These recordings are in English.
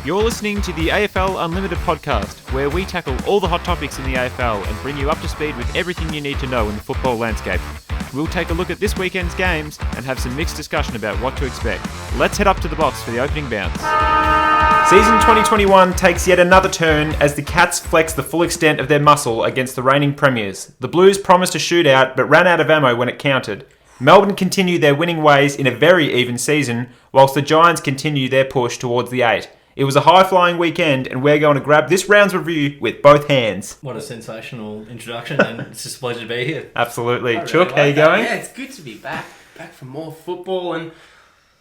You're listening to the AFL Unlimited podcast, where we tackle all the hot topics in the AFL and bring you up to speed with everything you need to know in the football landscape. We'll take a look at this weekend's games and have some mixed discussion about what to expect. Let's head up to the box for the opening bounce. Season 2021 takes yet another turn as the Cats flex the full extent of their muscle against the reigning premiers. The Blues promised a shootout but ran out of ammo when it counted. Melbourne continue their winning ways in a very even season, whilst the Giants continue their push towards the 8. It was a high-flying weekend, and we're going to grab this round's review with both hands. What a sensational introduction, and it's just a pleasure to be here. Absolutely. Really Chook, how you going? Yeah, it's good to be back for more football, and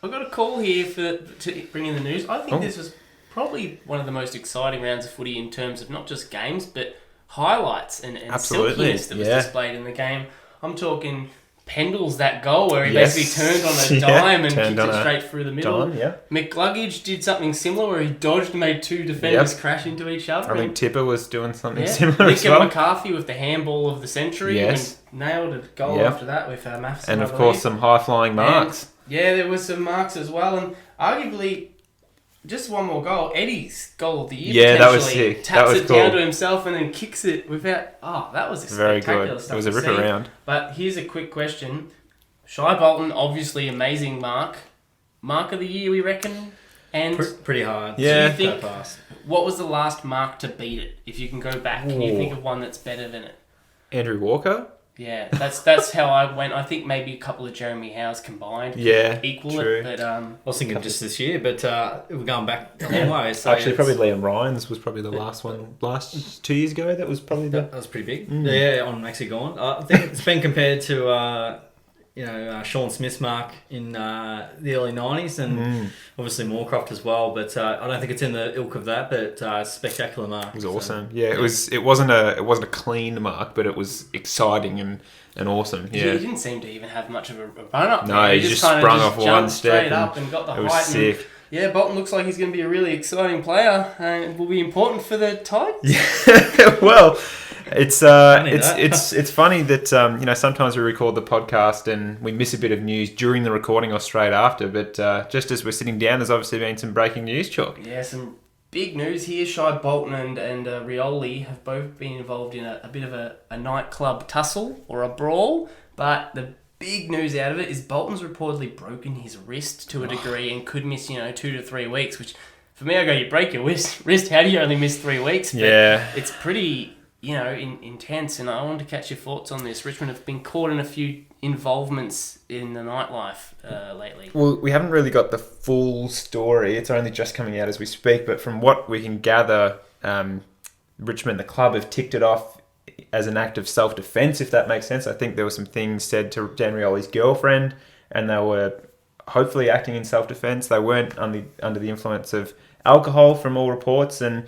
I've got a call here to bring in the news. I think this was probably one of the most exciting rounds of footy in terms of not just games, but highlights and silkiness that was displayed in the game. I'm talking Pendle's that goal where he basically turned on a dime and kicked it straight through the middle. McGluggage did something similar where he dodged and made two defenders crash into each other. I think Tipper was doing something similar Nick as well. McCarthy with the handball of the century and nailed a goal after that with Matheson. And of course some high-flying marks. And, there was some marks as well, and arguably just one more goal. Eddie's goal of the year. Yeah, that was sick. Taps it down to himself and then kicks it without. That was very spectacular good. stuff. It was a rip around. But here's a quick question: Shai Bolton, obviously amazing mark of the year, we reckon, and pretty hard. Yeah. Do you think what was the last mark to beat it? If you can go back, can you think of one that's better than it? Andrew Walker. Yeah, that's how I went. I think maybe a couple of Jeremy Howes combined equal it. But I was thinking just this year, but we're going back a long way. So actually, probably Liam Ryan's was probably the last one. 2 years ago, that was probably that was pretty big. Yeah, on Maxi Gone. I think it's been compared to Sean Smith's mark in the early 90s and obviously Moorcroft as well, but I don't think it's in the ilk of that, but a spectacular mark. It was awesome. It wasn't a clean mark, but it was exciting and awesome. Yeah. He didn't seem to even have much of a run up. No, he just sprung off one step straight up and got the height. It was sick. Yeah, Bolton looks like he's going to be a really exciting player and will be important for the Tigers. Yeah, well, it's funny that sometimes we record the podcast and we miss a bit of news during the recording or straight after, but just as we're sitting down, there's obviously been some breaking news, Chalk. Yeah, some big news here. Shai Bolton and Rioli have both been involved in a bit of a nightclub tussle or a brawl, but the big news out of it is Bolton's reportedly broken his wrist to a degree and could miss 2 to 3 weeks, which for me, I go, you break your wrist, how do you only miss 3 weeks? But it's pretty intense, and I want to catch your thoughts on this. Richmond have been caught in a few involvements in the nightlife lately. Well, we haven't really got the full story. It's only just coming out as we speak, but from what we can gather, Richmond, the club, have ticked it off as an act of self-defense, if that makes sense. I think there were some things said to Dan Rioli's girlfriend, and they were hopefully acting in self-defense. They weren't under the influence of alcohol from all reports, and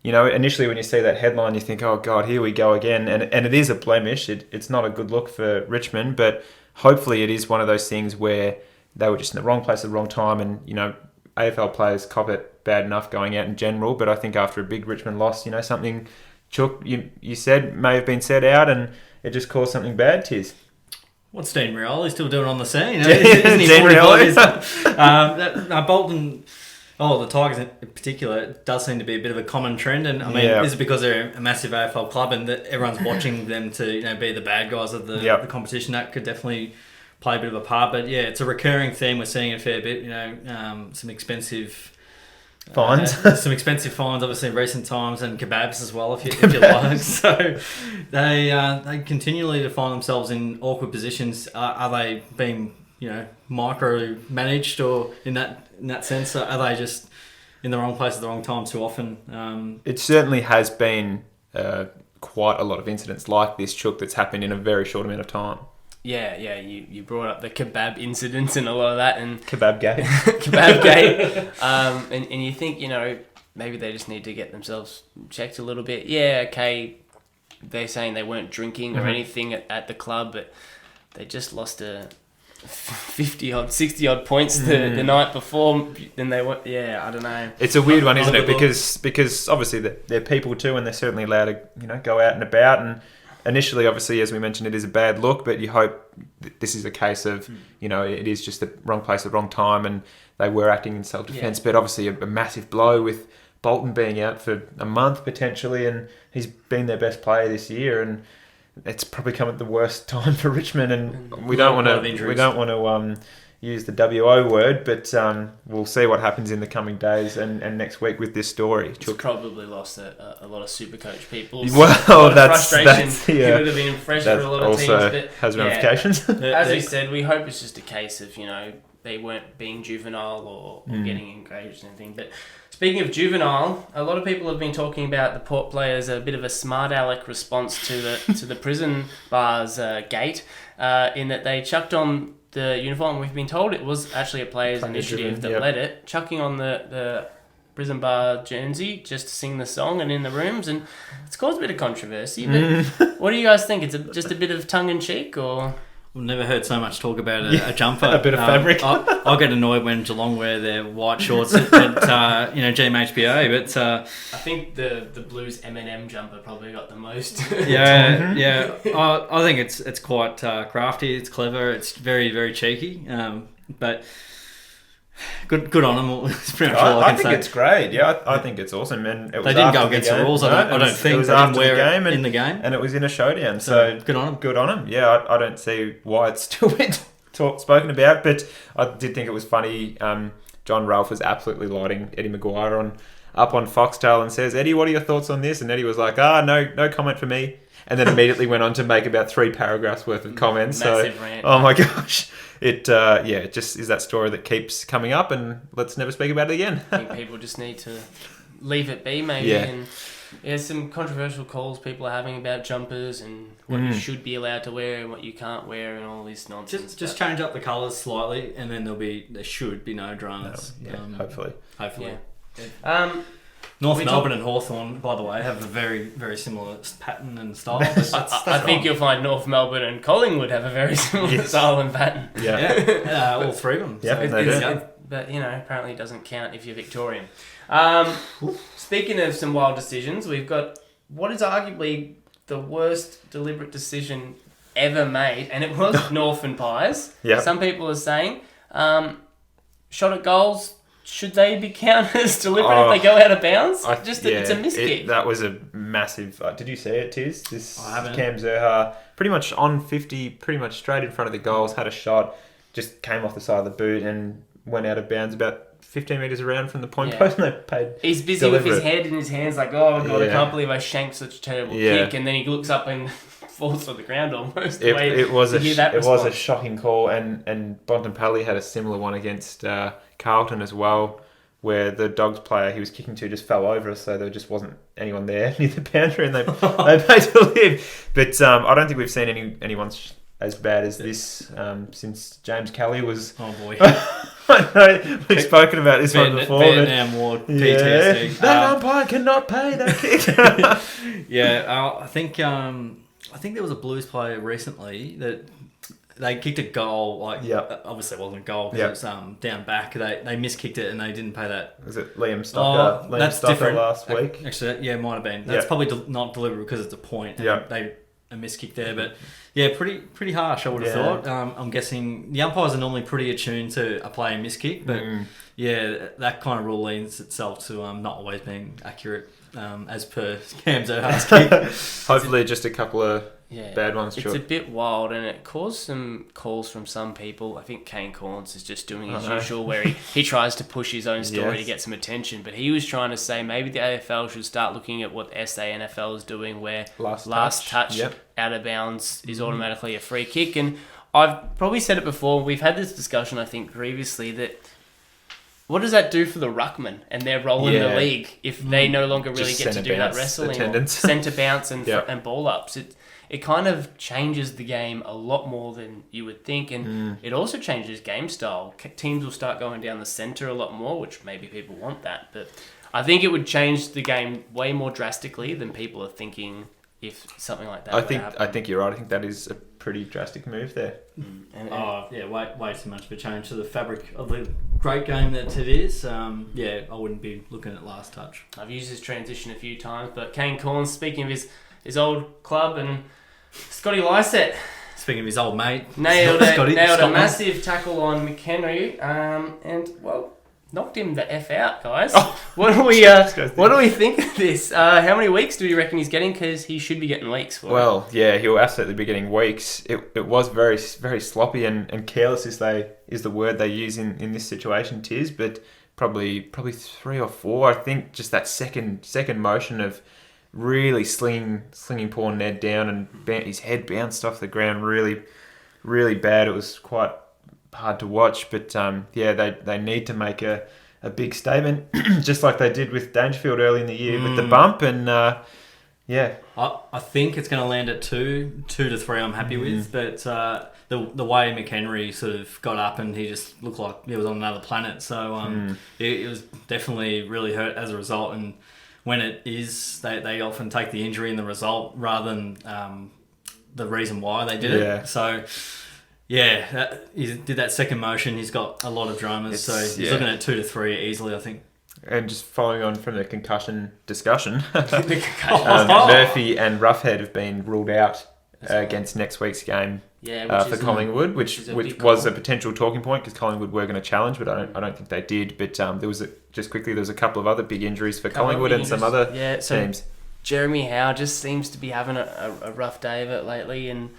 initially when you see that headline, you think, oh God, here we go again. And it is a blemish. It's not a good look for Richmond, but hopefully it is one of those things where they were just in the wrong place at the wrong time. And, AFL players cop it bad enough going out in general. But I think after a big Richmond loss, something, Chook, you said may have been said out and it just caused something bad, Tiz. What's Dean Rioli still doing on the scene? Isn't he Dean Rioli? Bolton... the Tigers in particular, it does seem to be a bit of a common trend, and I mean, is it because they're a massive AFL club and that everyone's watching them to be the bad guys of the competition? That could definitely play a bit of a part, but yeah, it's a recurring theme. We're seeing a fair bit. Some expensive fines, obviously in recent times, and kebabs as well, if you like. So they continually find themselves in awkward positions. Are they being micro managed, or in that sense, are they just in the wrong place at the wrong time too often? It certainly has been quite a lot of incidents like this, Chook, that's happened in a very short amount of time. Yeah, you brought up the kebab incidents and a lot of that, and kebab gate, and you think maybe they just need to get themselves checked a little bit. Yeah, okay, they're saying they weren't drinking or anything at the club, but they just lost a 60 points the night before. Then they were, I don't know. It's a weird one, isn't it? Because obviously they're people too, and they're certainly allowed to go out and about, and initially, obviously, as we mentioned, it is a bad look, but you hope this is a case of, it is just the wrong place at the wrong time, and they were acting in self-defence. But obviously a massive blow with Bolton being out for a month potentially, and he's been their best player this year, and it's probably come at the worst time for Richmond, and we don't want to use the WO word, but we'll see what happens in the coming days and next week with this story. It's probably lost a lot of Supercoach people. Well, that's it would have been fresh for a lot of teams. But has ramifications. As we said, we hope it's just a case of, they weren't being juvenile or getting engaged or anything. But speaking of juvenile, a lot of people have been talking about the Port players a bit of a smart aleck response to the prison bars gate, in that they chucked on the uniform. We've been told it was actually a player's initiative that led it, chucking on the prison bar Guernsey just to sing the song and in the rooms, and it's caused a bit of controversy. But what do you guys think? It's just a bit of tongue in cheek, or? I've never heard so much talk about a jumper. A bit of fabric. I'll get annoyed when Geelong wear their white shorts at GMHBA, but I think the Blues M&M jumper probably got the most. Yeah. I think it's quite crafty. It's clever. It's very, very cheeky. But good on them. It's pretty much all I can say. I think it's great. Yeah, I think it's awesome. And they didn't go against the rules. I don't think. It was they didn't after wear the game, it in the game, and it was in a showdown. So good on them. Good on them. Yeah, I don't see why it's still been spoken about, but I did think it was funny. John Ralph was absolutely lighting Eddie Maguire up on Foxtel and says, "Eddie, what are your thoughts on this?" And Eddie was like, no comment for me. And then immediately went on to make about 3 paragraphs worth of comments. Massive rant. Oh my gosh. It just is that story that keeps coming up, and let's never speak about it again. I think people just need to leave it be, maybe. Yeah. And there's some controversial calls people are having about jumpers and what you should be allowed to wear and what you can't wear and all this nonsense. Just change up the colours slightly, and then there should be no dramas. Hopefully. Yeah. North Melbourne and Hawthorn, by the way, have a very, very similar pattern and style. I think you'll find North Melbourne and Collingwood have a very similar style and pattern. Yeah. All 3 of them. Yeah, so but, apparently it doesn't count if you're Victorian. Speaking of some wild decisions, we've got what is arguably the worst deliberate decision ever made, and it was North and Pies. Yeah. Some people are saying shot at goals. Should they be counted as deliberate if they go out of bounds? It's a miskick. That was a massive... did you see it, Tiz? I haven't. Cam Zerha, pretty much on 50, pretty much straight in front of the goals, had a shot, just came off the side of the boot and went out of bounds about 15 metres around from the point post, and they paid... He's busy with his head in his hands, like, oh, God, I can't believe I shanked such a terrible kick, and then he looks up and falls on the ground almost. It was a shocking call, and Bontempelli had a similar one against Carlton as well, where the Dogs player he was kicking to just fell over, so there just wasn't anyone there near the boundary, and they paid to live. But I don't think we've seen anyone as bad as this since James Kelly was... Oh, boy. I know we've spoken about this one before. Vietnam War PTSD. That umpire cannot pay that kick. I think there was a Blues player recently that they kicked a goal. Obviously it wasn't a goal because it was down back. They miskicked it and they didn't pay that. Was it Liam Stocker? That's Stocker different. Last week. Actually, it might have been. That's probably not deliberate because it's a point. And they a miskick there, but pretty harsh. I would have thought. I'm guessing the umpires are normally pretty attuned to a player miskick, but that kind of rule leans itself to not always being accurate, as per Cam Zerha's kick. Hopefully, just a couple of bad ones. It's a bit wild, and it caused some calls from some people. I think Kane Corns is just doing his usual, where he tries to push his own story to get some attention. But he was trying to say maybe the AFL should start looking at what SANFL is doing, where last touch out of bounds is automatically a free kick. And I've probably said it before. We've had this discussion, I think, previously, that what does that do for the ruckman and their role in the league if they no longer really get to do that wrestling or centre bounce and ball ups? It kind of changes the game a lot more than you would think, and it also changes game style. Teams will start going down the centre a lot more, which maybe people want that, but I think it would change the game way more drastically than people are thinking if something like that would happen. I think you're right. I think that is a pretty drastic move there. Way too much of a change to the fabric of the great game that it is. I wouldn't be looking at last touch. I've used this transition a few times, but Kane Corns, speaking of his old club and Scotty Lysett Speaking of his old mate, nailed Scotty, a Scotland. massive tackle on McHenry, and well, knocked him the F out, guys. Oh. What do we think of this? How many weeks do we reckon he's getting? Because he should be getting weeks for it. Well, yeah, he'll absolutely be getting weeks. It was very, very sloppy and careless is the word they use in this situation, Tiz, but probably 3 or 4. I think just that second motion of really slinging poor Ned down and his head bounced off the ground really, really bad. It was quite hard to watch, but they need to make a big statement, just like they did with Dangerfield early in the year with the bump, and I think it's going to land at 2 to 3. I'm happy with, but the way McHenry sort of got up and he just looked like he was on another planet. So it was definitely really hurt as a result. And when it is, they often take the injury and the result rather than the reason why they did it. So. Yeah, he did that second motion. He's got a lot of dramas, so he's looking at 2 to 3 easily, I think. And just following on from the concussion discussion, Murphy and Roughhead have been ruled out against next week's game for Collingwood, which was a potential talking point because Collingwood were going to challenge, but I don't think they did. But there was a couple of other big injuries for Collingwood and some other teams. Jeremy Howe just seems to be having a rough day of it lately, and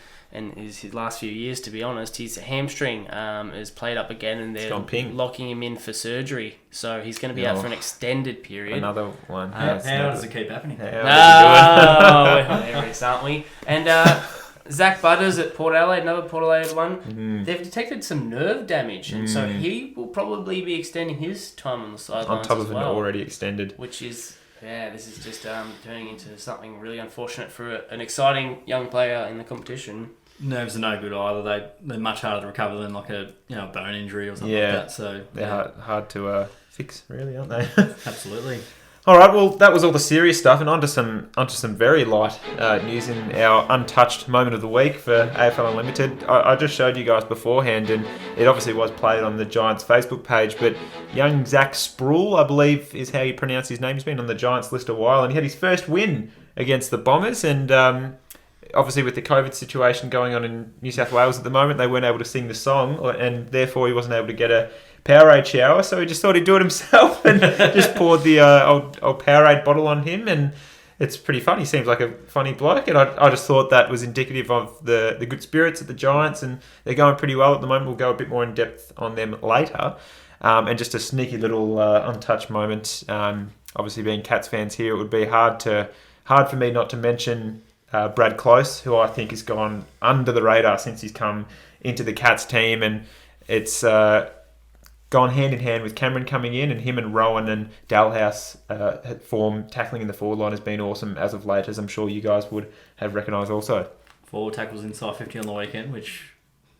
his last few years, to be honest, his hamstring is played up again, and they're locking him in for surgery. So he's going to be out for an extended period. Another one. How does it keep happening? We're hilarious, aren't we? And Zach Butters at Port Adelaide, another Port Adelaide one. They've detected some nerve damage, and so he will probably be extending his time on the sidelines on top of as well, an already extended. Which is... Yeah, this is just turning into something really unfortunate for an exciting young player in the competition. Nerves are no good either. They're much harder to recover than like a bone injury or something like that. So they're hard to fix, really, aren't they? Absolutely. All right, well, that was all the serious stuff, and onto some very light news in our untouched moment of the week for AFL Unlimited. I just showed you guys beforehand, and it obviously was played on the Giants Facebook page, but young Zach Sproul, I believe is how you pronounce his name, he's been on the Giants list a while, and he had his first win against the Bombers, and obviously with the COVID situation going on in New South Wales at the moment, they weren't able to sing the song, and therefore he wasn't able to get a Powerade shower, so he just thought he'd do it himself and just poured the old Powerade bottle on him, and it's pretty funny. He seems like a funny bloke, and I just thought that was indicative of the good spirits at the Giants, and they're going pretty well at the moment. We'll go a bit more in depth on them later, and just a sneaky little untouched moment. Obviously, being Cats fans here, it would be hard for me not to mention Brad Close, who I think has gone under the radar since he's come into the Cats team, and it's gone hand in hand with Cameron coming in, and him and Rowan and Dalhouse form tackling in the forward line has been awesome as of late, as I'm sure you guys would have recognised also. 4 tackles inside 50 on the weekend, which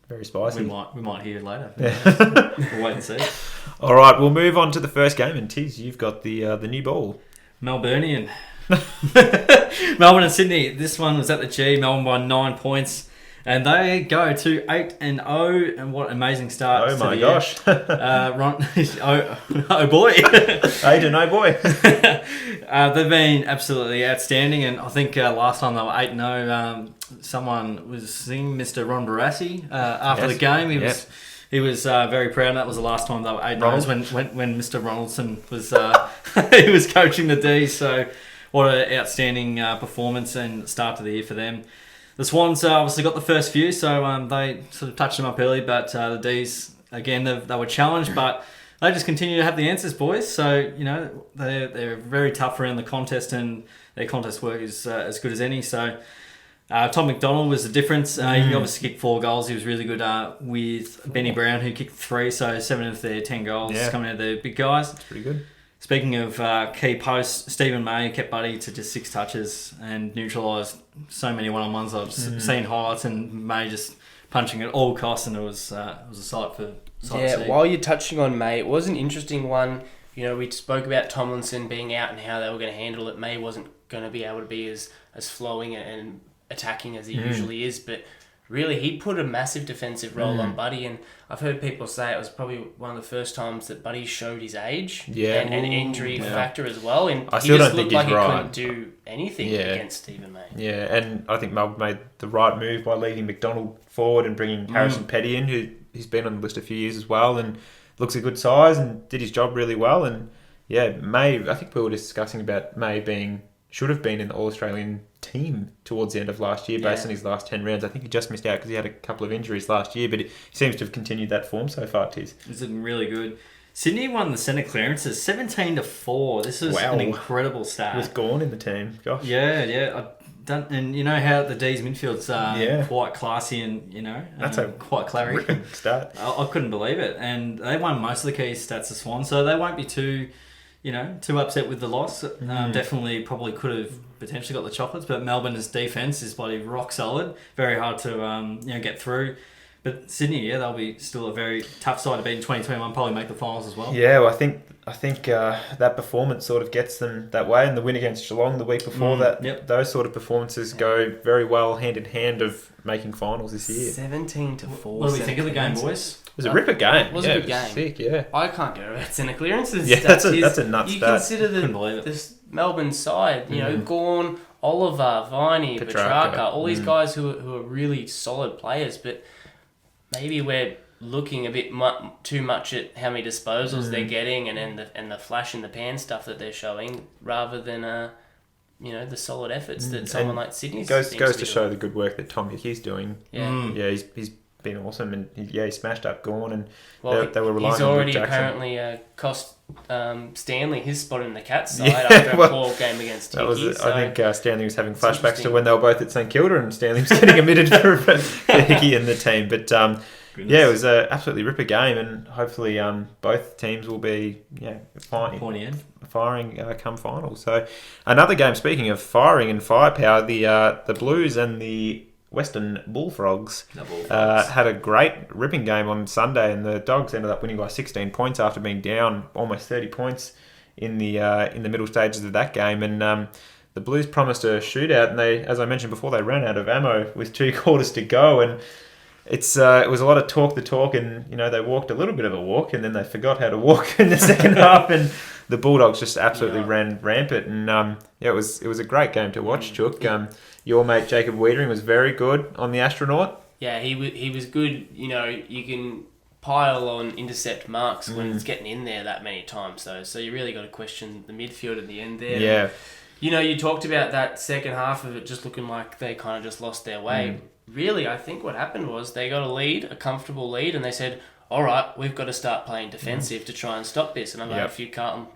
very spicy. We might hear later. Yeah. We'll wait and see. All right, we'll move on to the first game, and Tiz, you've got the new ball. Melburnian. Melbourne and Sydney. This one was at the G. Melbourne by 9 points. And they go to 8-0, and what an amazing start! Oh my gosh! Oh boy! 8-0, boy! They've been absolutely outstanding, and I think last time they were 8-0, someone was singing Mr. Ron Barassi after the game. He was very proud, and that was the last time they were 8-0 when Mr. Ronaldson was he was coaching the D. So what an outstanding performance and start to the year for them. The Swans obviously got the first few, so they sort of touched them up early, but the D's, again, they were challenged, but they just continue to have the answers, boys. So, they're very tough around the contest, and their contest work is as good as any. So, Tom McDonald was the difference. He obviously kicked 4 goals. He was really good with Benny Brown, who kicked 3, so 7 of their 10 goals coming out of the big guys. That's pretty good. Speaking of key posts, Stephen May kept Buddy to just 6 touches and neutralised so many one-on-ones. I've seen highlights, and May just punching at all costs, and it was a sight to see. While you're touching on May, it was an interesting one. We spoke about Tomlinson being out and how they were going to handle it. May wasn't going to be able to be as flowing and attacking as he usually is, but really, he put a massive defensive role on Buddy, and I've heard people say it was probably one of the first times that Buddy showed his age and injury factor as well, and I he still just don't think looked like he's he right. couldn't do anything against Stephen May. Yeah, and I think Melbourne made the right move by leaving McDonald forward and bringing Harrison Petty in, who's been on the list a few years as well, and looks a good size and did his job really well. And May, I think we were discussing about May should have been in the All-Australian team towards the end of last year based on his last 10 rounds. I think he just missed out because he had a couple of injuries last year, but he seems to have continued that form so far, Tiz. It's looking really good. Sydney won the centre clearances 17-4. This is an incredible stat. With Gawn in the team. Gosh. Yeah. And you know how the D's midfield's quite classy and, That's quite clary. Stat. I couldn't believe it. And they won most of the key stats of Swan, so they won't be too upset with the loss. Definitely probably could have potentially got the chocolates, but Melbourne's defence is bloody rock solid. Very hard to get through. But Sydney, they'll be still a very tough side to beat in 2021. Probably make the finals as well. Yeah, well, I think that performance sort of gets them that way, and the win against Geelong the week before those sort of performances go very well hand in hand of making finals this year. 17-4. What do we think of the game, boys? It was a ripper game. It was a good game. Sick, yeah. I can't get over centre clearances. Yeah, that's a nuts you stat. consider this Melbourne side, Gawn, Oliver, Viney, Petrarca, all these guys who are really solid players, but maybe we're looking a bit too much at how many disposals they're getting and the flash in the pan stuff that they're showing, rather than the solid efforts that someone like Sydney goes to show the good work that Tom Hickey's doing. Yeah, he's been awesome, and he smashed up Gawn, and they were relying he's on already Luke Jackson. apparently cost Stanley his spot in the Cats side after a poor game against Hickey. I think Stanley was having flashbacks to when they were both at St Kilda, and Stanley was getting omitted for Hickey and the team. But it was an absolutely ripper game, and hopefully both teams will be firing come final. So another game. Speaking of firing and firepower, the Blues and the Western Bullfrogs had a great ripping game on Sunday, and the Dogs ended up winning by 16 points after being down almost 30 points in the middle stages of that game. And the Blues promised a shootout, and they, as I mentioned before, they ran out of ammo with 2 quarters to go, and it was a lot of talk the talk, and they walked a little bit of a walk, and then they forgot how to walk in the second half, and the Bulldogs just absolutely ran rampant. And it was a great game to watch, Chook. Your mate Jacob Wiedering was very good on the Astronaut. Yeah, he was good. You can pile on intercept marks when it's getting in there that many times, though. So you really got to question the midfield at the end there. Yeah. You talked about that second half of it just looking like they kind of just lost their way. Really, I think what happened was they got a comfortable lead, and they said, all right, we've got to start playing defensive to try and stop this. And I've had a few Carlton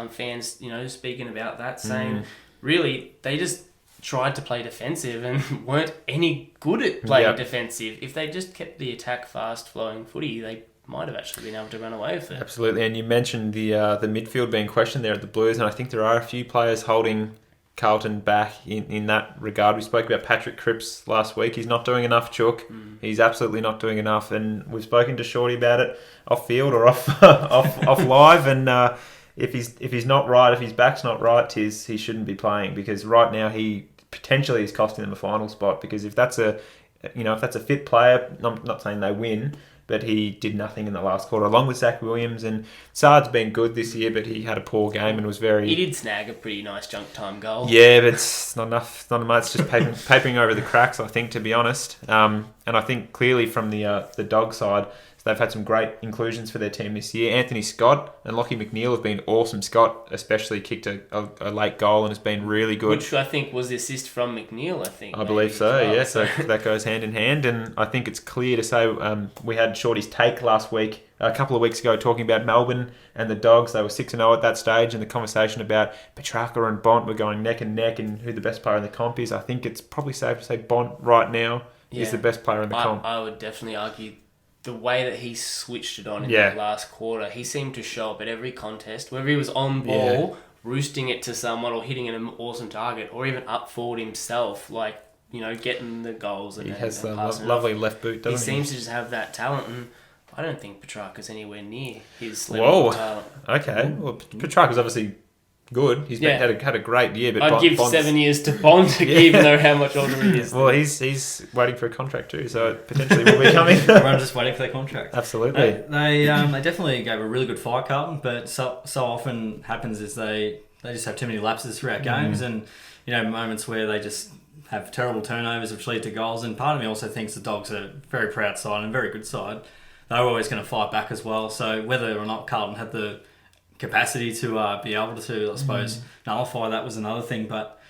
fans, speaking about that, saying, really, they just tried to play defensive and weren't any good at playing defensive. If they just kept the attack fast-flowing footy, they might have actually been able to run away with it. Absolutely, and you mentioned the midfield being questioned there at the Blues, and I think there are a few players holding Carlton back in that regard. We spoke about Patrick Cripps last week. He's not doing enough, Chook. He's absolutely not doing enough, and we've spoken to Shorty about it off field or off live, and if he's not right, if his back's not right, he shouldn't be playing, because right now he potentially is costing them a final spot, because if that's a fit player, I'm not saying they win, but he did nothing in the last quarter, along with Zach Williams. And Sard's been good this year, but he had a poor game and was very... He did snag a pretty nice junk time goal. Yeah, but it's not enough. It's not enough. It's just papering over the cracks, I think, to be honest. And I think clearly from the dog side, they've had some great inclusions for their team this year. Anthony Scott and Lockie McNeil have been awesome. Scott especially kicked a late goal and has been really good. Which I think was the assist from McNeil, I believe so, well. Yeah. So that goes hand in hand. And I think it's clear to say we had Shorty's take last week, a couple of weeks ago, talking about Melbourne and the Dogs. They were 6-0 at that stage, and the conversation about Petrarca and Bont were going neck and neck and who the best player in the comp is. I think it's probably safe to say Bont right now is the best player in the comp. I would definitely argue the way that he switched it on in that last quarter, he seemed to show up at every contest, whether he was on ball, roosting it to someone or hitting an awesome target, or even up forward himself, getting the goals. He has a lovely left boot, doesn't he? He seems to just have that talent, and I don't think Petrarca's anywhere near his level of talent. Okay. Well, Petrarca's obviously good. He's Yeah. had a great year. But I'd give Bond's- 7 years to Bond, even though how much older he is. Well, he's waiting for a contract too, so it potentially will be coming. Everyone's just waiting for their contract. Absolutely. They definitely gave a really good fight, Carlton, but so often happens is they just have too many lapses throughout games, and moments where they just have terrible turnovers which lead to goals. And part of me also thinks the Dogs are a very proud side and a very good side. They're always going to fight back as well. So whether or not Carlton had the capacity to be able to, I suppose, nullify that was another thing. But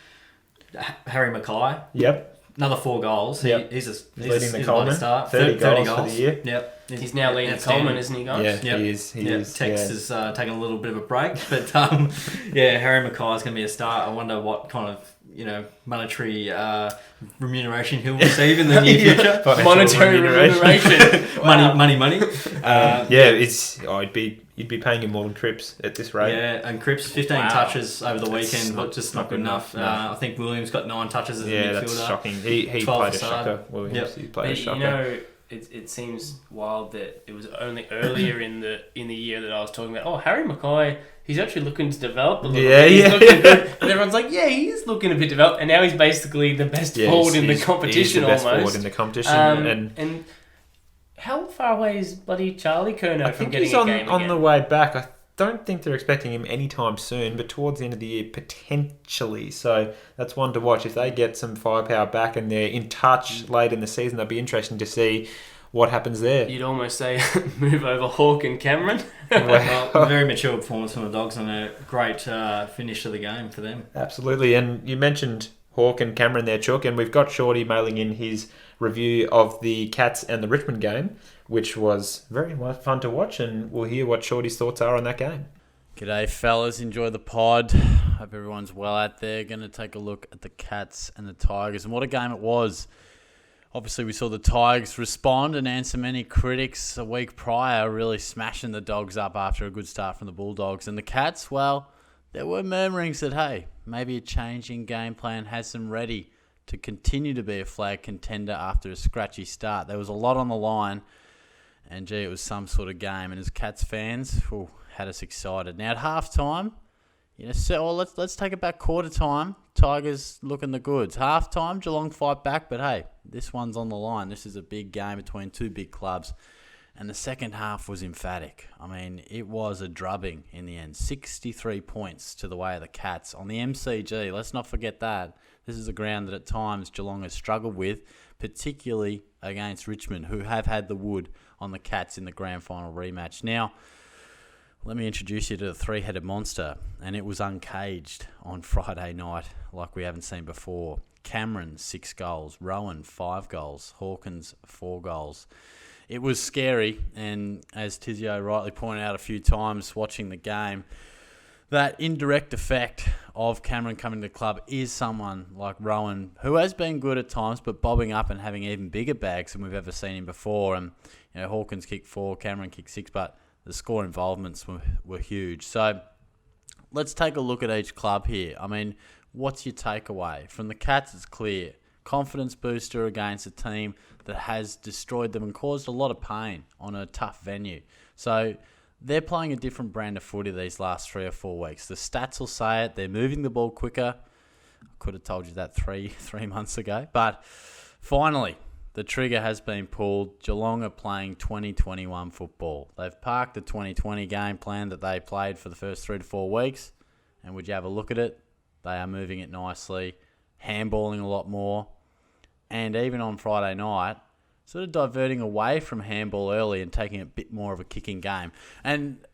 Harry Mackay, Yep. another 4 goals. Yep. He's leading the a Coleman. bloody start. 30 goals for the year. Yep. He's now leading Coleman, isn't he, guys? Yeah, Yep. he is. He is. Tex is taking a little bit of a break, but Harry Mackay is going to be a start. I wonder what kind of monetary remuneration he'll receive in the near future. Monetary remuneration. money. You'd be paying him more than Cripps at this rate. Yeah, and Cripps 15 touches over the weekend, but just not good enough. No. I think Williams got 9 touches as a midfielder. That's shocking. He 12 played a aside. shocker. Williams. Yep. He played a shocker. You know, it seems wild that it was only earlier in the year that I was talking about. Oh, Harry Mackay, he's actually looking to develop a little bit. He's looking good. And everyone's like, yeah, he is looking a bit developed. And now he's basically the best forward in the competition he's the best almost. forward in the competition. And how far away is bloody Charlie Curnow I from think getting he's a game on again? the way back. I don't think they're expecting him anytime soon, but towards the end of the year, potentially. So that's one to watch. If they get some firepower back and they're in touch late in the season, that'd be interesting to see what happens there. You'd almost say move over Hawke and Cameron. Well, a very mature performance from the Dogs and a great finish to the game for them. Absolutely. And you mentioned Hawke and Cameron there, Chook, and we've got Shorty mailing in his review of the Cats and the Richmond game, which was very fun to watch, and we'll hear what Shorty's thoughts are on that game. G'day fellas, enjoy the pod. Hope everyone's well out there. Going to take a look at the Cats and the Tigers, and what a game it was. Obviously, we saw the Tigers respond and answer many critics a week prior, really smashing the Dogs up after a good start from the Bulldogs. And the Cats, well, there were murmurings that, hey, maybe a change in game plan has them ready to continue to be a flag contender after a scratchy start. There was a lot on the line, and gee, it was some sort of game. And as Cats fans, had us excited. Now at halftime, let's take it back quarter time. Tigers looking the goods. Half time, Geelong fight back, but hey, this one's on the line. This is a big game between two big clubs. And the second half was emphatic. I mean, it was a drubbing in the end. 63 points to the way of the Cats on the MCG. Let's not forget that. This is a ground that at times Geelong has struggled with, particularly against Richmond, who have had the wood on the Cats in the grand final rematch. Now, let me introduce you to the three-headed monster, and it was uncaged on Friday night like we haven't seen before. Cameron, 6 goals. Rowan, 5 goals. Hawkins, 4 goals. It was scary, and as Tizio rightly pointed out a few times watching the game, that indirect effect of Cameron coming to the club is someone like Rowan, who has been good at times, but bobbing up and having even bigger bags than we've ever seen him before. And Hawkins kicked 4, Cameron kicked 6, but the score involvements were huge. So let's take a look at each club here. I mean, what's your takeaway? From the Cats, it's clear. Confidence booster against a team that has destroyed them and caused a lot of pain on a tough venue. So they're playing a different brand of footy these last 3 or 4 weeks. The stats will say it. They're moving the ball quicker. I could have told you that three months ago. But finally, the trigger has been pulled. Geelong are playing 2021 football. They've parked the 2020 game plan that they played for the first 3 to 4 weeks. And would you have a look at it? They are moving it nicely, handballing a lot more. And even on Friday night, sort of diverting away from handball early and taking a bit more of a kicking game. And,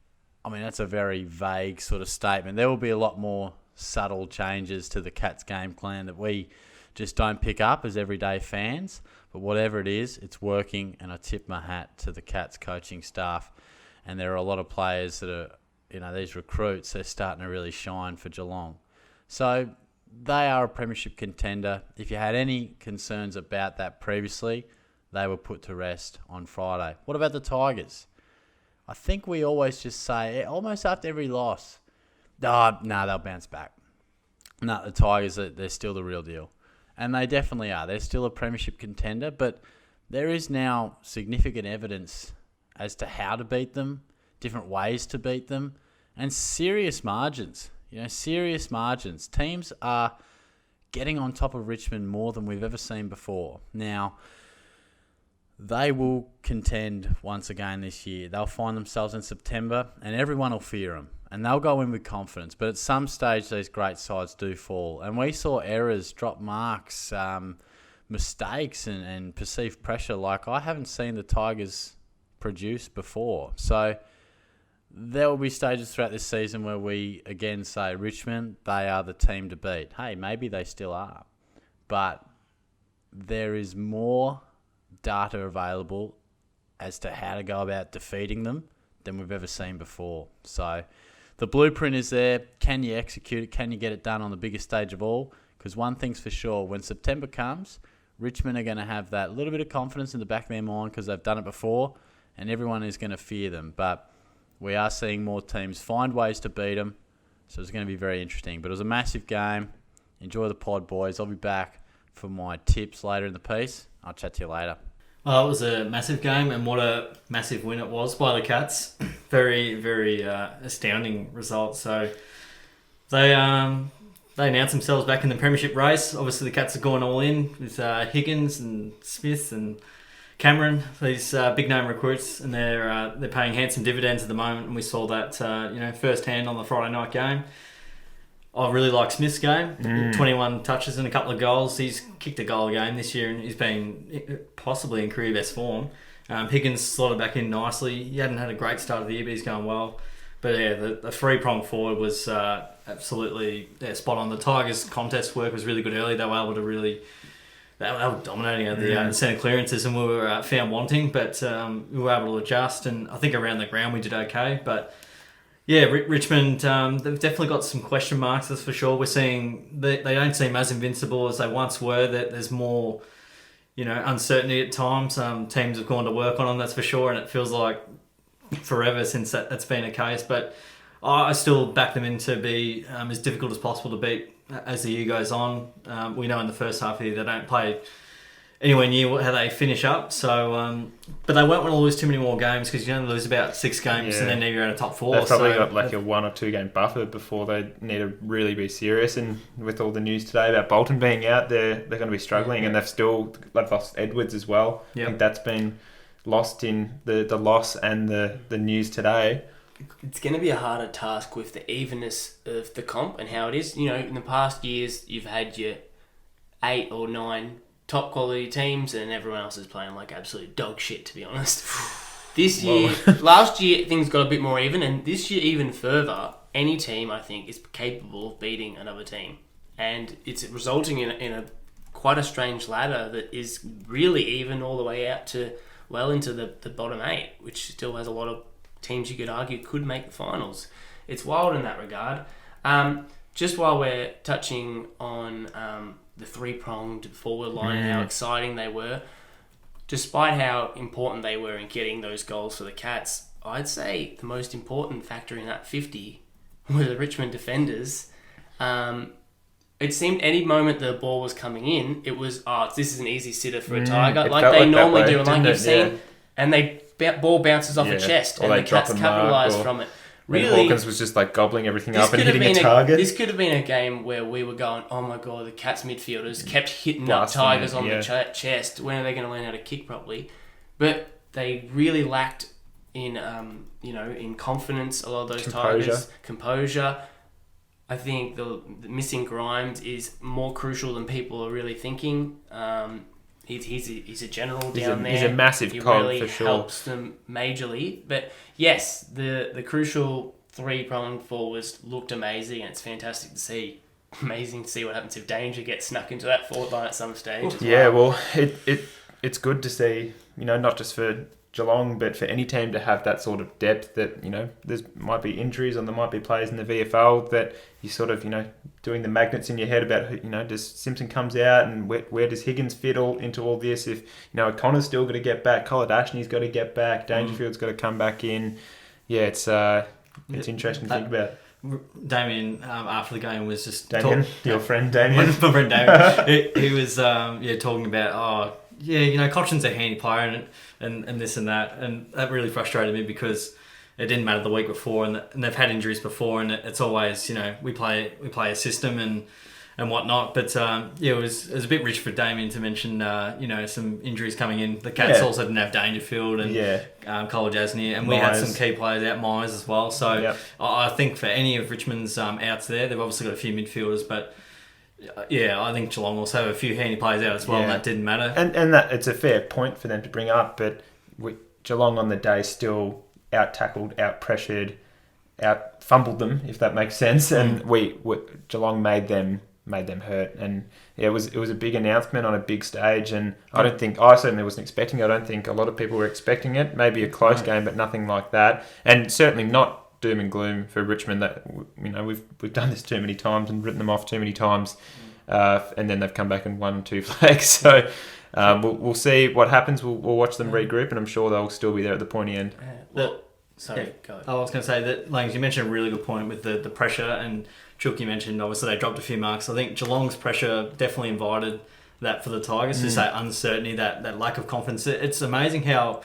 I mean, that's a very vague sort of statement. There will be a lot more subtle changes to the Cats game plan that we just don't pick up as everyday fans. But whatever it is, it's working, and I tip my hat to the Cats coaching staff. And there are a lot of players that are, these recruits, they're starting to really shine for Geelong. So they are a premiership contender. If you had any concerns about that previously, they were put to rest on Friday. What about the Tigers? I think we always just say, almost after every loss, no, they'll bounce back. No, the Tigers, they're still the real deal. And they definitely are. They're still a premiership contender, but there is now significant evidence as to how to beat them, different ways to beat them, and serious margins. serious margins. Teams are getting on top of Richmond more than we've ever seen before. Now, they will contend once again this year. They'll find themselves in September, and everyone will fear them. And they'll go in with confidence. But at some stage, these great sides do fall. And we saw errors, drop marks, mistakes, and perceived pressure like I haven't seen the Tigers produce before. So there will be stages throughout this season where we again say, Richmond, they are the team to beat. Hey, maybe they still are. But there is more data available as to how to go about defeating them than we've ever seen before. So the blueprint is there. Can you execute it? Can you get it done on the biggest stage of all? Because one thing's for sure, when September comes, Richmond are going to have that little bit of confidence in the back of their mind because they've done it before, and everyone is going to fear them. But we are seeing more teams find ways to beat them, so it's going to be very interesting. But it was a massive game. Enjoy the pod, boys. I'll be back for my tips later in the piece. I'll chat to you later. Well, it was a massive game, and what a massive win it was by the Cats. Very, very astounding result. So they announced themselves back in the premiership race. Obviously, the Cats have gone all in with Higgins and Smith and Cameron, these big name recruits, and they're paying handsome dividends at the moment. And we saw that firsthand on the Friday night game. I really like Smith's game. 21 touches and a couple of goals. He's kicked a goal a game this year, and he's been possibly in career best form. Higgins slotted back in nicely. He hadn't had a great start of the year, but he's going well. But yeah, the three-prong forward was absolutely spot on. The Tigers' contest work was really good early. They were able to really... They were dominating at the centre clearances, and we were found wanting, but we were able to adjust. And I think around the ground we did okay. But yeah, Richmond, they've definitely got some question marks, that's for sure. We're seeing they don't seem as invincible as they once were. That there's more, uncertainty at times. Teams have gone to work on them, that's for sure, and it feels like forever since that's been the case. But I still back them in to be as difficult as possible to beat as the year goes on. We know in the first half here they don't play anywhere near how they finish up. So, but they won't want to lose too many more games because you only lose about 6 games and then you're in a top 4. They've probably got like a 1 or 2 game buffer before they need to really be serious. And with all the news today about Bolton being out, they're going to be struggling, and they've lost Edwards as well. Yep. I think that's been lost in the loss and the news today. It's going to be a harder task with the evenness of the comp and how it is. In the past years, you've had your 8 or 9 top quality teams, and everyone else is playing like absolute dog shit, to be honest. This year, last year, things got a bit more even, and this year even further. Any team, I think, is capable of beating another team, and it's resulting in a quite a strange ladder that is really even all the way out to well into the bottom 8, which still has a lot of teams you could argue could make the finals. It's wild in that regard. Just while we're touching on the 3-pronged forward line and how exciting they were, despite how important they were in getting those goals for the Cats, I'd say the most important factor in that 50 were the Richmond defenders. It seemed any moment the ball was coming in, it was, this is an easy sitter for a Tiger, like they normally do, and like you've seen, and they ball bounces off a chest, and the Cats capitalise from it. Really, Hawkins was just like gobbling everything up and hitting a target. This could have been a game where we were going, oh my god, the Cats midfielders kept hitting up Tigers on the chest. When are they going to learn how to kick properly? But they really lacked in, in confidence. A lot of those Tigers, composure. I think the missing Grimes is more crucial than people are really thinking. He's a general down there. He's a massive cog really for sure. Helps them majorly. But yes, the crucial 3-pronged forwards looked amazing, and it's fantastic to see. Amazing to see what happens if Danger gets snuck into that forward line at some stage. Well, it's good to see, not just for Geelong, but for any team to have that sort of depth that, there might be injuries and there might be players in the VFL that you sort of, doing the magnets in your head about who, does Simpson comes out and where does Higgins fit into all this? If, O'Connor's still got to get back, Koladashny's got to get back, Dangerfield's got to come back in. Yeah, it's interesting to think about. Damien, after the game, was just... Your friend Damien. My friend Damien. he was talking about, Cochrان's a handy player and this and that. And that really frustrated me because it didn't matter the week before, and they've had injuries before, and it's always, we play a system and whatnot. But it was a bit rich for Damien to mention, some injuries coming in. The Cats also didn't have Dangerfield and Cole Jasny, and we had some key players out, Myers as well. So I think for any of Richmond's outs there, they've obviously got a few midfielders, but I think Geelong also have a few handy players out as well, and that didn't matter. And that it's a fair point for them to bring up, but Geelong on the day still out-tackled, out-pressured, out-fumbled them, if that makes sense, and Geelong made them hurt, and it was a big announcement on a big stage, and I certainly wasn't expecting it. I don't think a lot of people were expecting it. Maybe a close game, but nothing like that, and certainly not doom and gloom for Richmond. That we've done this too many times and written them off too many times, and then they've come back and won 2 flags. So we'll see what happens. We'll watch them regroup, and I'm sure they'll still be there at the pointy end. Go. I was going to say that, Langs, you mentioned a really good point with the pressure, and Chook, you mentioned obviously they dropped a few marks. I think Geelong's pressure definitely invited that for the Tigers. Just that uncertainty, that lack of confidence. It's amazing how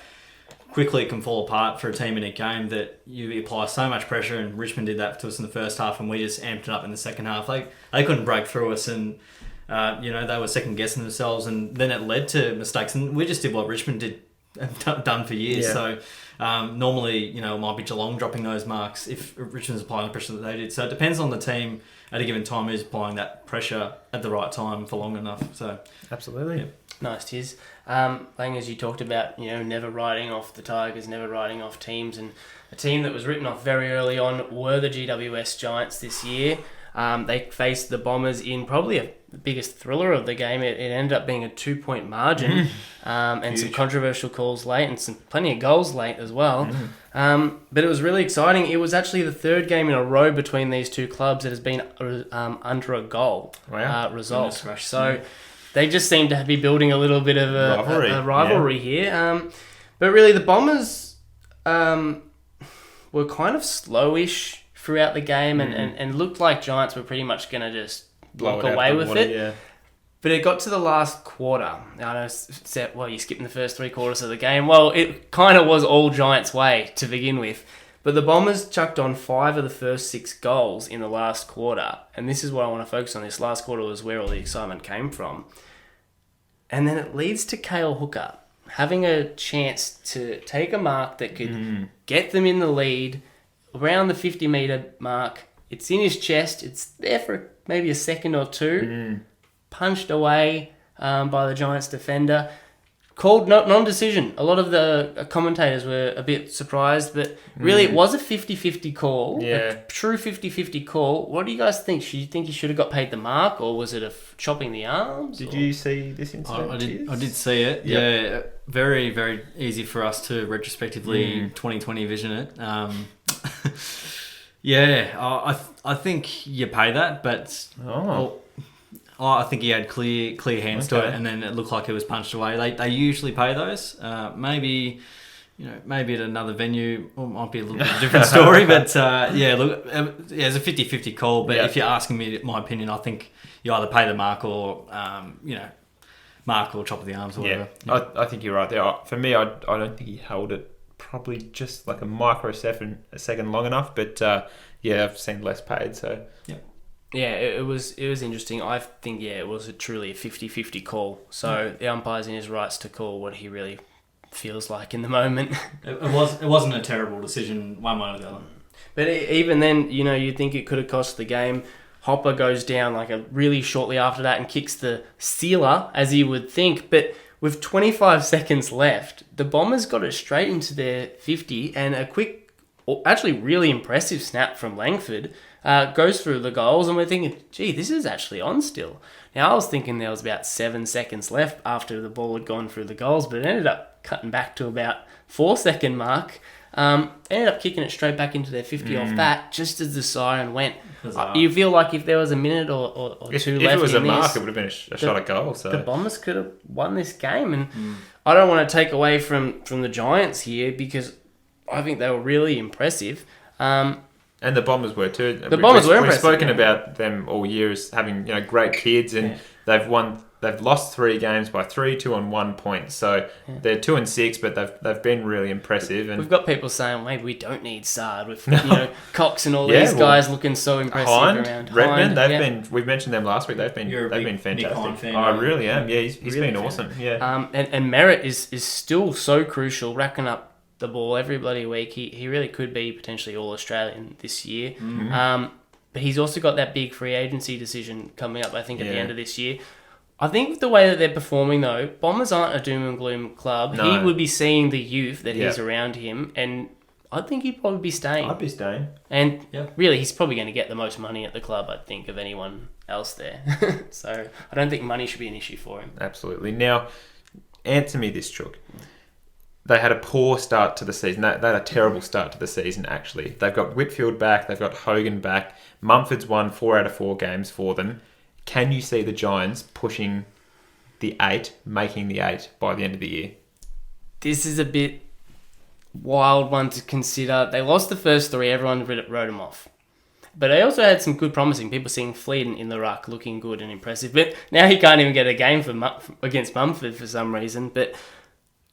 quickly it can fall apart for a team in a game that you apply so much pressure, and Richmond did that to us in the first half, and we just amped it up in the second half. They couldn't break through us, and they were second guessing themselves, and then it led to mistakes, and we just did what Richmond have done for years. So normally, it might be Geelong dropping those marks if Richmond's applying the pressure that they did. So it depends on the team at a given time who's applying that pressure at the right time for long enough. So absolutely. Nice, Tiz. Lang, as you talked about, never writing off the Tigers, never writing off teams, and a team that was written off very early on were the GWS Giants this year. They faced the Bombers in probably the biggest thriller of the game. It ended up being a 2-point margin, and some controversial calls late, and plenty of goals late as well. But it was really exciting. It was actually the third game in a row between these two clubs that has been under a goal result. So they just seem to be building a little bit of a rivalry here. But really, the Bombers were kind of slowish throughout the game, and looked like Giants were pretty much going to just walk away with it. Yeah. But it got to the last quarter. I know, you're skipping the first 3 quarters of the game. Well, it kind of was all Giants' way to begin with. But the Bombers chucked on 5 of the first 6 goals in the last quarter. And this is what I want to focus on. This last quarter was where all the excitement came from. And then it leads to Cale Hooker having a chance to take a mark that could get them in the lead around the 50-metre mark. It's in his chest. It's there for maybe a second or two. Punched away by the Giants defender. Called non-decision. A lot of the commentators were a bit surprised, but really it was a 50-50 call. A true 50-50 call. What do you guys think? Do you think he should have got paid the mark, or was it chopping the arms? Did you see this incident? I did see it. Yep. Yeah, very, very easy for us to retrospectively 2020 vision it. I think you pay that, but I think he had clear hands to it, and then it looked like it was punched away. They usually pay those. Maybe at another venue it might be a little bit different story, but it's a 50-50 call. But if you're asking me my opinion, I think you either pay the mark or mark or chop of the arms or whatever. I think you're right there. For me, I don't think he held it probably just like a microsecond long enough, but I've seen less paid, so yeah, it was interesting. I think it was truly a 50-50 call, so the umpire's in his rights to call what he really feels like in the moment. It wasn't a terrible decision one way or the other, but even then, you'd think it could have cost the game. Hopper goes down really shortly after that and kicks the sealer, as you would think, but with 25 seconds left, the Bombers got it straight into their 50, and a quick, actually really impressive snap from Langford goes through the goals, and we're thinking, gee, this is actually on still. Now, I was thinking there was about 7 seconds left after the ball had gone through the goals, but it ended up cutting back to about 4-second mark. Ended up kicking it straight back into their 50 off that, just as the siren went. You feel like if there was a minute or two left, if it was a mark, it would have been a shot at goal. So the Bombers could have won this game, and I don't want to take away from the Giants here, because I think they were really impressive. And the Bombers were too. The Bombers were impressive. We've spoken about them all year as having great kids, and they've won they've lost 3 games by 3, 2 and 1 point. So they're 2 and 6, but they've been really impressive. And we've got people saying maybe we don't need Sard with Cox and all these guys looking so impressive around. Redmond, we've mentioned them last week. They've been fantastic. Big Hind fan, I really am. Yeah, he's really been awesome. Yeah. And Merritt is still so crucial, racking up the ball every bloody week. He really could be potentially all Australian this year. But he's also got that big free agency decision coming up, I think, at the end of this year. I think with the way that they're performing, though, Bombers aren't a doom and gloom club. No. He would be seeing the youth that is around him, and I think he'd probably be staying. I'd be staying. And really, he's probably going to get the most money at the club, I think, of anyone else there. So I don't think money should be an issue for him. Absolutely. Now, answer me this, Chook. They had a poor start to the season. They had a terrible start to the season, actually. They've got Whitfield back. They've got Hogan back. Mumford's won 4 out of 4 games for them. Can you see the Giants pushing the 8, making the 8 by the end of the year? This is a bit wild one to consider. They lost the first 3. Everyone wrote them off. But they also had some good promising people seeing Fleet in the ruck looking good and impressive. But now he can't even get a game against Mumford for some reason. But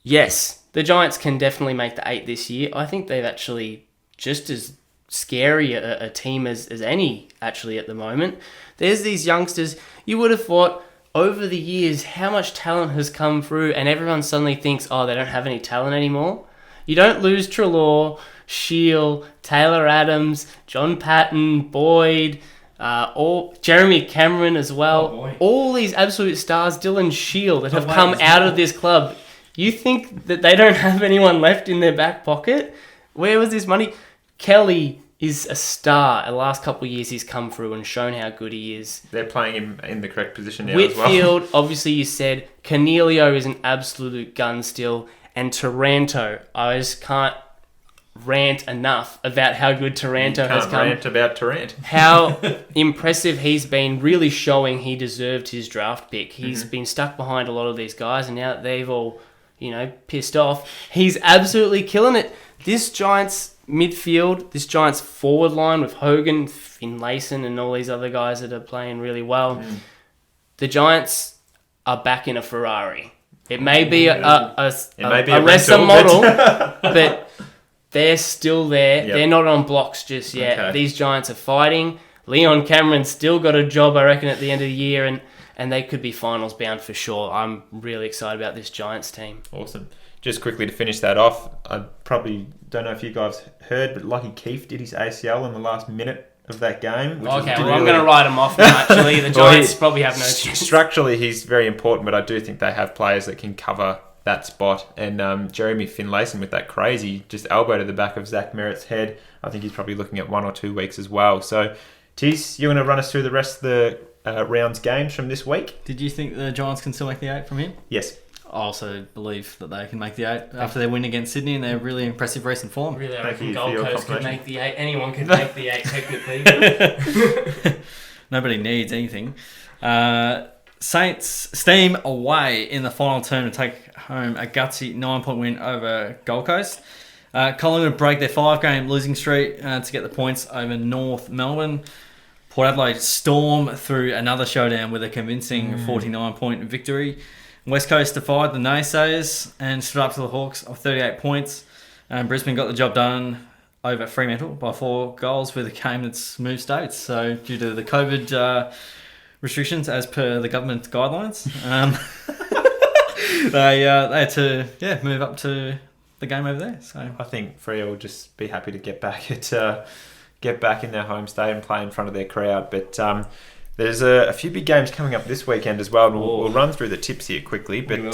yes, the Giants can definitely make the 8 this year. I think they've actually just as scary a team as any actually at the moment. There's these youngsters. You would have thought over the years how much talent has come through and everyone suddenly thinks, oh, they don't have any talent anymore. You don't lose Treloar, Shield, Taylor Adams, John Patton, Boyd, Jeremy Cameron as well. All these absolute stars, Dylan Shield, that have come out of this club. You think that they don't have anyone left in their back pocket? Where was this money? Kelly is a star. The last couple of years he's come through and shown how good he is. They're playing him in the correct position now Whitfield, as well. obviously you said. Cornelio is an absolute gun still. And Taranto, I just can't rant enough about how good Taranto has come. Rant about Tarant. How impressive he's been, really showing he deserved his draft pick. He's been stuck behind a lot of these guys and now they've all, pissed off. He's absolutely killing it. This Giants midfield, this Giants forward line with Hogan, Finlayson and all these other guys that are playing really well. The Giants are back in a Ferrari. It may be a lesser model, but they're still there. Yep. They're not on blocks just yet. Okay. These Giants are fighting. Leon Cameron's still got a job, I reckon, at the end of the year, and they could be finals bound for sure. I'm really excited about this Giants team. Awesome. Just quickly to finish that off, I probably don't know if you guys heard, but Lucky Keith did his ACL in the last minute of that game. I'm going to write him off now, actually. The Giants probably have no chance. Structurally, he's very important, but I do think they have players that can cover that spot. And Jeremy Finlayson with that crazy just elbow to the back of Zach Merritt's head, I think he's probably looking at 1 or 2 weeks as well. So, Tiz, you want to run us through the rest of the rounds games from this week? Did you think the Giants can still make the 8 from here? Yes. I also believe that they can make the 8 after their win against Sydney and their really impressive recent form. Really, I reckon Gold Coast could make the 8. Anyone could make the 8, technically. Nobody needs anything. Saints steam away in the final turn to take home a gutsy 9-point win over Gold Coast. Collingwood break their 5-game losing streak to get the points over North Melbourne. Port Adelaide storm through another showdown with a convincing 49-point victory. West Coast defied the naysayers and stood up to the Hawks of 38 points. Brisbane got the job done over Fremantle by 4 goals with a game that's moved states. So due to the COVID restrictions as per the government guidelines, they had to move up to the game over there. So I think Freo will just be happy to get back in their home state and play in front of their crowd. But there's a few big games coming up this weekend as well. We'll run through the tips here quickly. But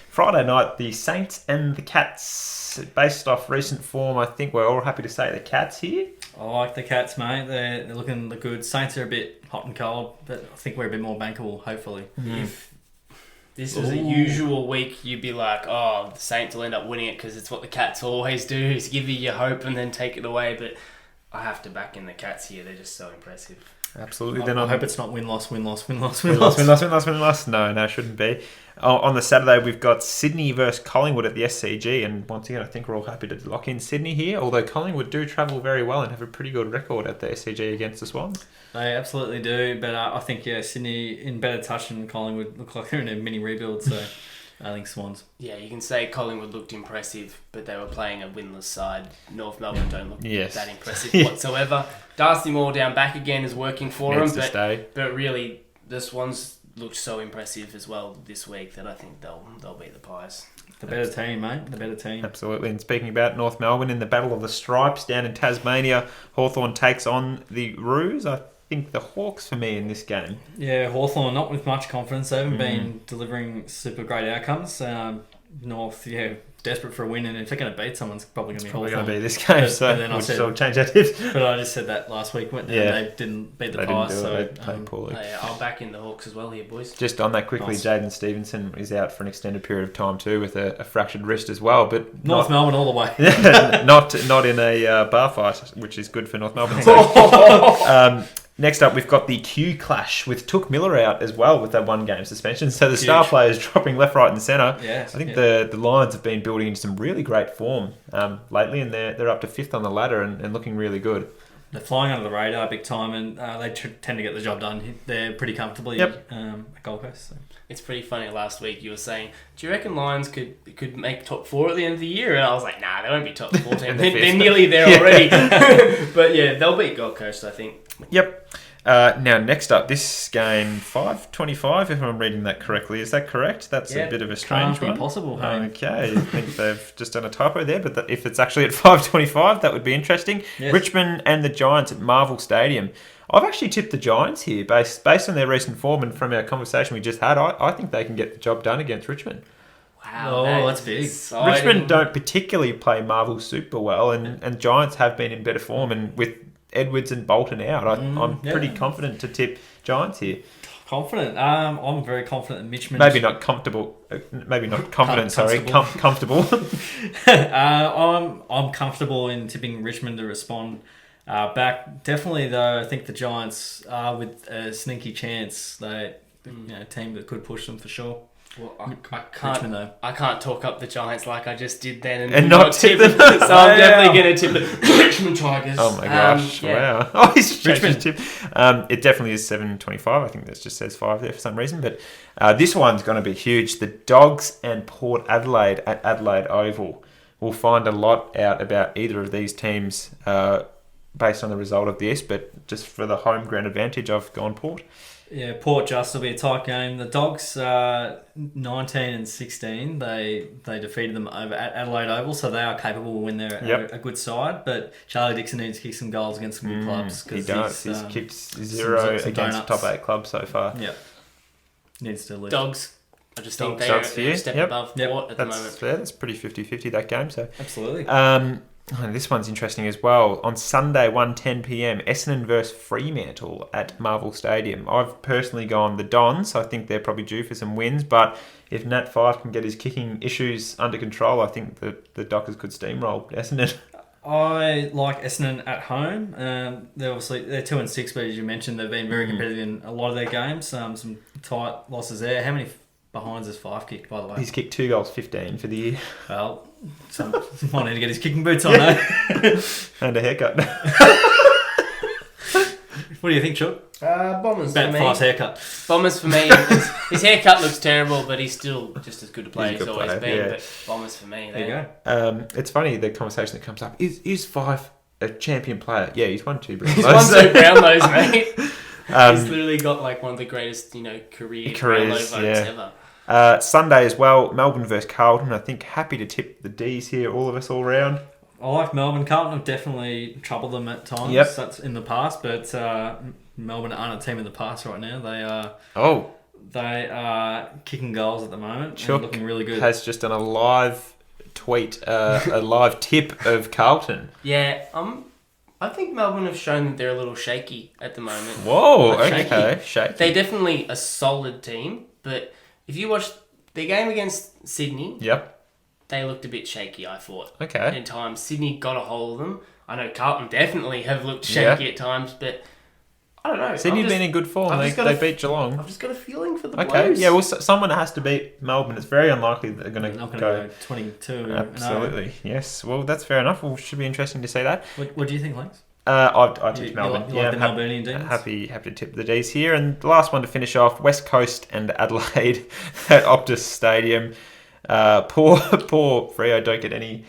Friday night, the Saints and the Cats. Based off recent form, I think we're all happy to say the Cats here. I like the Cats, mate. They're looking good. Saints are a bit hot and cold, but I think we're a bit more bankable, hopefully. If this was a usual week, you'd be like, oh, the Saints will end up winning it because it's what the Cats always do, is give you your hope and then take it away. But I have to back in the Cats here. They're just so impressive. Absolutely. I Then hope it's not win-loss. Win loss. No, shouldn't be. On the Saturday, we've got Sydney versus Collingwood at the SCG, and once again, I think we're all happy to lock in Sydney here. Although Collingwood do travel very well and have a pretty good record at the SCG against the Swans. They absolutely do, but I think Sydney in better touch than Collingwood look like they're in a mini rebuild. So I think Swans. Yeah, you can say Collingwood looked impressive, but they were playing a winless side. North Melbourne don't look that impressive whatsoever. Darcy Moore down back again is working for them, but really the Swans looked so impressive as well this week that I think they'll beat the Pies. The better team, mate. The better team. Absolutely. And speaking about North Melbourne, in the Battle of the Stripes down in Tasmania, Hawthorn takes on the Roos. I think the Hawks for me in this game. Yeah, Hawthorn not with much confidence. They haven't been delivering super great outcomes. North, desperate for a win, and if they're going to beat someone, it's probably going to be Hawthorn. Probably going to be this game, I'll change that tips. But I just said that last week when they didn't beat the Pies. They played poorly. I'll back in the Hawks as well here, boys. Just on that quickly, nice. Jaden Stevenson is out for an extended period of time too with a fractured wrist as well. But North Melbourne all the way. not in a bar fight, which is good for North Melbourne. So, next up, we've got the Q clash with Took Miller out as well with that 1 game suspension. So the star players dropping left, right, and centre. Yes, I think the Lions have been building into some really great form lately, and they're up to 5th on the ladder and looking really good. They're flying under the radar big time, and they tend to get the job done. They're pretty comfortably at Gold Coast. So. It's pretty funny. Last week you were saying, do you reckon Lions could make top 4 at the end of the year? And I was like, nah, they won't be top 4 team. They're nearly there already. But yeah, they'll beat Gold Coast, I think. Yep. Now, next up, this game, 5:25, if I'm reading that correctly. Is that correct? That's a bit of a strange one. Possible. Okay, I think they've just done a typo there, but if it's actually at 5:25, that would be interesting. Yes. Richmond and the Giants at Marvel Stadium. I've actually tipped the Giants here, based on their recent form and from our conversation we just had. I think they can get the job done against Richmond. Wow, that's big. Exciting. Richmond don't particularly play Marvel super well, and Giants have been in better form, and with Edwards and Bolton out, I'm pretty confident to tip Giants here. Confident? I'm very confident in Richmond. Maybe not comfortable. Maybe not confident. Comfortable. I'm comfortable in tipping Richmond to respond back. Definitely, though, I think the Giants are with a sneaky chance. They, team that could push them for sure. Well, I can't talk up the Giants like I just did then and not tip them. So I'm definitely going to tip the Richmond Tigers. Oh my gosh! Wow! Oh, he's Richmond tip. It definitely is 7:25. I think that just says 5 there for some reason. But this one's going to be huge. The Dogs and Port Adelaide at Adelaide Oval. We'll find a lot out about either of these teams based on the result of this. But just for the home ground advantage, I've gone Port. Yeah, Port just will be a tight game. The Dogs, 19 and 16, they defeated them over at Adelaide Oval, so they are capable when they're a good side. But Charlie Dixon needs to kick some goals against some good clubs. He does. He's kicked 0 against top 8 clubs so far. Yep. Needs to lift. Dogs. I just think they're a step above Port at the moment. Yeah, that's pretty 50-50 that game. So absolutely. This one's interesting as well. On Sunday, 1:10 p.m, Essendon versus Fremantle at Marvel Stadium. I've personally gone the Dons. I think they're probably due for some wins, but if Nat Fyfe can get his kicking issues under control, I think the Dockers could steamroll Essendon. I like Essendon at home. They're 2 and 6, but as you mentioned, they've been very competitive in a lot of their games. Some tight losses there. How many behinds has Fyfe kicked, by the way? He's kicked 2 goals, 15 for the year. Well, might need to get his kicking boots on, eh? And a haircut. What do you think, Chuck? Bombers for me. Fyfe's haircut. Bombers for me. His haircut looks terrible, but he's still just as good a player as he's always been. Yeah. But Bombers for me. There you go. It's funny, the conversation that comes up. Is Fyfe a champion player? Yeah, he's won 2 Brownlows. He's won 2 Brownlows, mate. He's literally got like one of the greatest, careers Brownlow votes ever. Sunday as well, Melbourne versus Carlton. I think happy to tip the D's here, all of us all round. I like Melbourne. Carlton have definitely troubled them at times. Yep. That's in the past, but Melbourne aren't a team in the past right now. They are kicking goals at the moment and looking really good. Has just done a live tweet, a live tip of Carlton. Yeah, I think Melbourne have shown that they're a little shaky at the moment. Whoa, okay, shaky. They're definitely a solid team, but if you watch their game against Sydney, they looked a bit shaky, I thought. Okay. At times, Sydney got a hold of them. I know Carlton definitely have looked shaky at times, but I don't know. Sydney's been in good form. They beat Geelong. I've just got a feeling for the Okay, Blues. yeah, well, someone has to beat Melbourne. It's very unlikely that they're going I'm to going to go. go 22. Absolutely, yes. Well, that's fair enough. Well, should be interesting to see that. What do you think, Lex? I tipped Melbourne. You like the Melbourneian Demons? Happy to tip the D's here. And the last one to finish off, West Coast and Adelaide at Optus Stadium. Poor Freo don't get any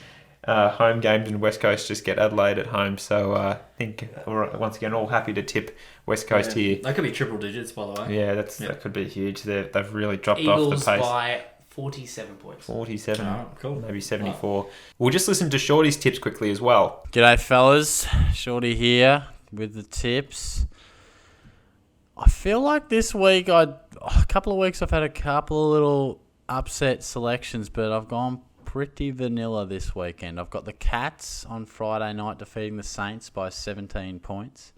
home games, and West Coast just get Adelaide at home. So I think we're once again all happy to tip West Coast here. That could be triple digits, by the way. Yeah, that could be huge. They've really dropped Eagles off the pace. by 47 points. 47, cool. maybe 74. We'll just listen to Shorty's tips quickly as well. G'day, fellas. Shorty here with the tips. I feel like this week, a couple of weeks I've had a couple of little upset selections, but I've gone pretty vanilla this weekend. I've got the Cats on Friday night defeating the Saints by 17 points.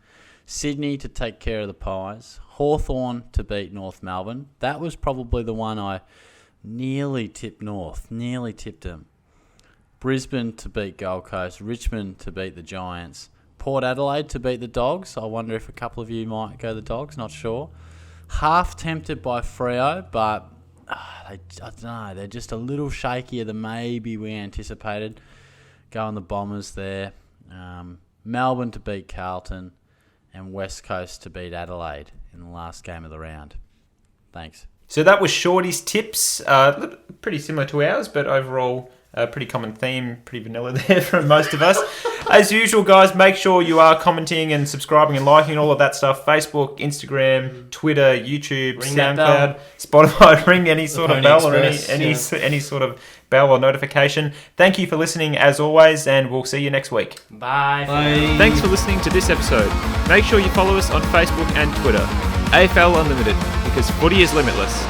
Sydney to take care of the Pies. Hawthorn to beat North Melbourne. That was probably the one I nearly tipped North. Nearly tipped them. Brisbane to beat Gold Coast. Richmond to beat the Giants. Port Adelaide to beat the Dogs. I wonder if a couple of you might go the Dogs. Not sure. Half tempted by Freo, but I don't know. They're just a little shakier than maybe we anticipated. Going the Bombers there. Melbourne to beat Carlton. And West Coast to beat Adelaide in the last game of the round. Thanks. So that was Shorty's tips. Pretty similar to ours, but overall pretty common theme, pretty vanilla there from most of us. As usual, guys, make sure you are commenting and subscribing and liking all of that stuff. Facebook, Instagram, Twitter, YouTube, Ring that SoundCloud, Spotify. Ring any sort of Pony bell Express, or any sort of bell or notification. Thank you for listening as always, and we'll see you next week. Bye. Thanks for listening to this episode. Make sure you follow us on Facebook and Twitter. AFL Unlimited, because footy is limitless.